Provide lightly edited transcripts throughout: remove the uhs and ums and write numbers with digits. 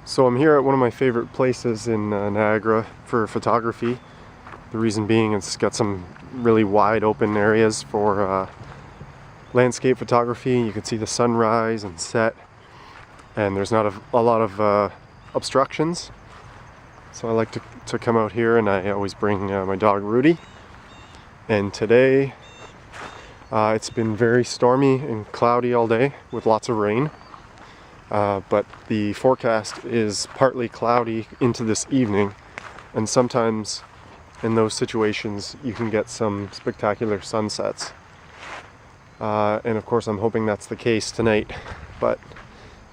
So I'm here at one of my favorite places in Niagara for photography. The reason being it's got some really wide open areas for landscape photography. You can see the sunrise and set, and there's not a lot of obstructions. So I like to come out here, and I always bring my dog Rudy. And today it's been very stormy and cloudy all day with lots of rain. But the forecast is partly cloudy into this evening, and sometimes in those situations you can get some spectacular sunsets. And of course I'm hoping that's the case tonight, but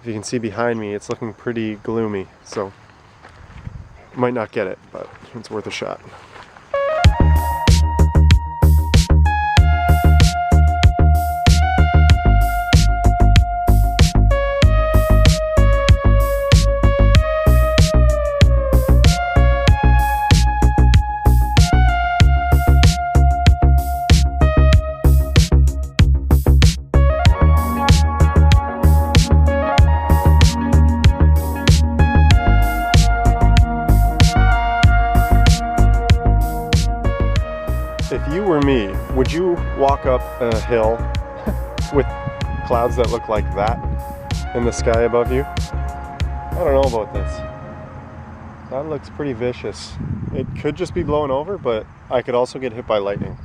if you can see behind me it's looking pretty gloomy, so might not get it, but it's worth a shot. If you were me, would you walk up a hill with clouds that look like that in the sky above you? I don't know about this. That looks pretty vicious. It could just be blowing over, but I could also get hit by lightning.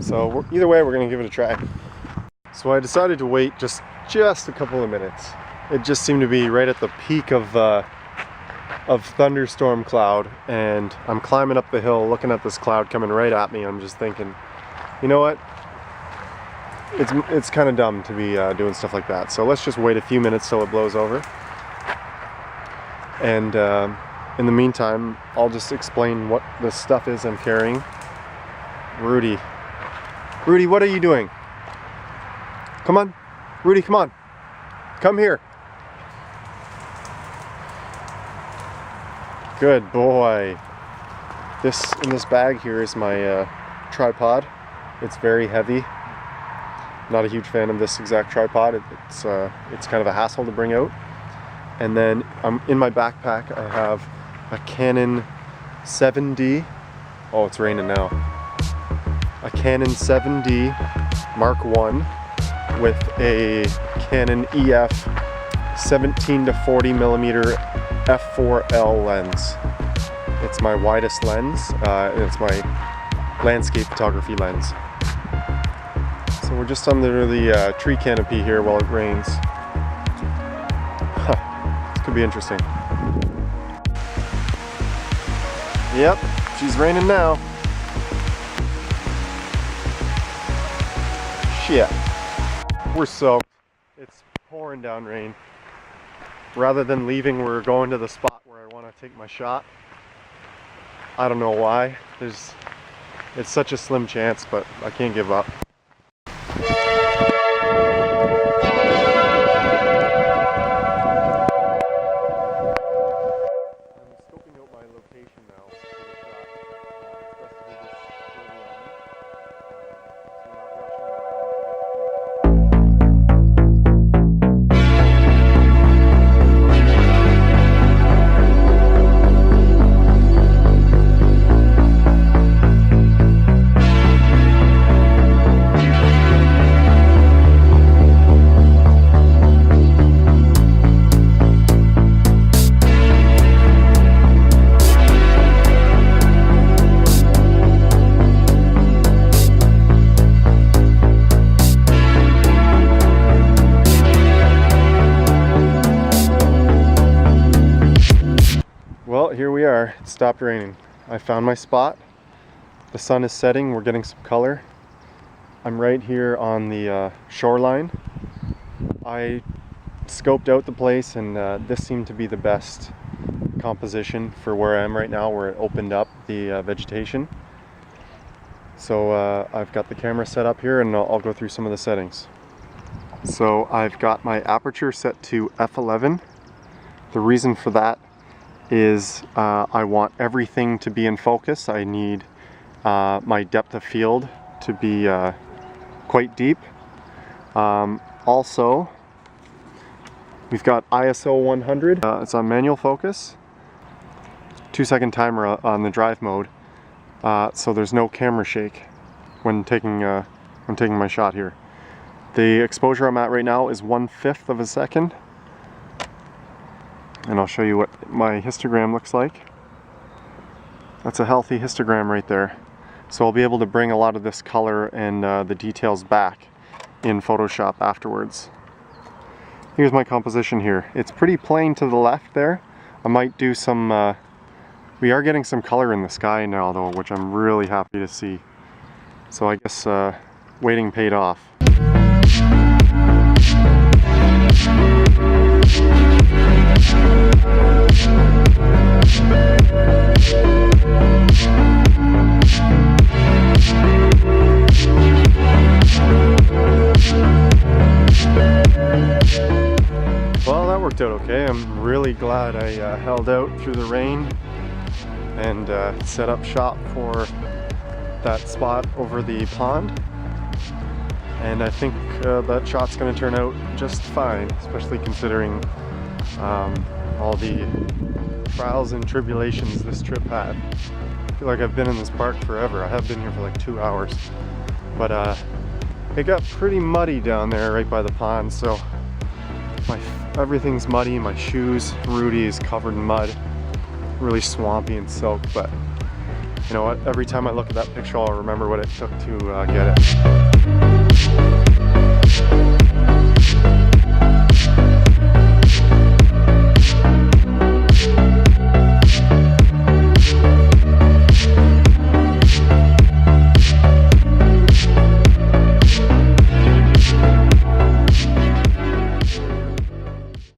So either way, we're gonna give it a try. So I decided to wait just a couple of minutes. It just seemed to be right at the peak of thunderstorm cloud, and I'm climbing up the hill looking at this cloud coming right at me. I'm just thinking, you know what, it's kind of dumb to be doing stuff like that, so let's just wait a few minutes till it blows over. And in the meantime I'll just explain what the stuff is I'm carrying. Rudy, what are you doing? Come on, Rudy, come on, come here. Good boy. In this bag here is my tripod. It's very heavy. Not a huge fan of this exact tripod. It's kind of a hassle to bring out. And then in my backpack I have a Canon 7D. Oh, it's raining now. A Canon 7D Mark I with a Canon EF 17 to 40 millimeter f4L lens. It's my widest lens, and it's my landscape photography lens. So we're just under the tree canopy here while it rains. This could be interesting. Yep, she's raining now. Shit. We're soaked. It's pouring down rain. Rather than leaving, we're going to the spot where I want to take my shot. I don't know why. It's such a slim chance, but I can't give up. I'm scoping out my location now for the shot. It's best to do this early on, so we're not rushing around to get the Well, here we are. It stopped raining. I found my spot. The sun is setting. We're getting some color. I'm right here on the shoreline. I scoped out the place, and this seemed to be the best composition for where I am right now, where it opened up the vegetation. So I've got the camera set up here, and I'll go through some of the settings. So I've got my aperture set to f11. The reason for that is I want everything to be in focus. I need my depth of field to be quite deep. Also, We've got ISO 100. It's on manual focus. 2-second timer on the drive mode. So there's no camera shake when taking my shot here. The exposure I'm at right now is 1/5 of a second. And I'll show you what my histogram looks like. That's a healthy histogram right there. So I'll be able to bring a lot of this color and the details back in Photoshop afterwards. Here's my composition here. It's pretty plain to the left there. I might do some, we are getting some color in the sky now though, which I'm really happy to see. So I guess waiting paid off. Well, that worked out okay. I'm really glad I held out through the rain and set up shop for that spot over the pond. And I think that shot's going to turn out just fine, especially considering all the trials and tribulations this trip had. I feel like I've been in this park forever. I have been here for like 2 hours. But it got pretty muddy down there right by the pond, so everything's muddy. My shoes, Rudy, is covered in mud. Really swampy and soaked, but you know what? Every time I look at that picture, I'll remember what it took to get it.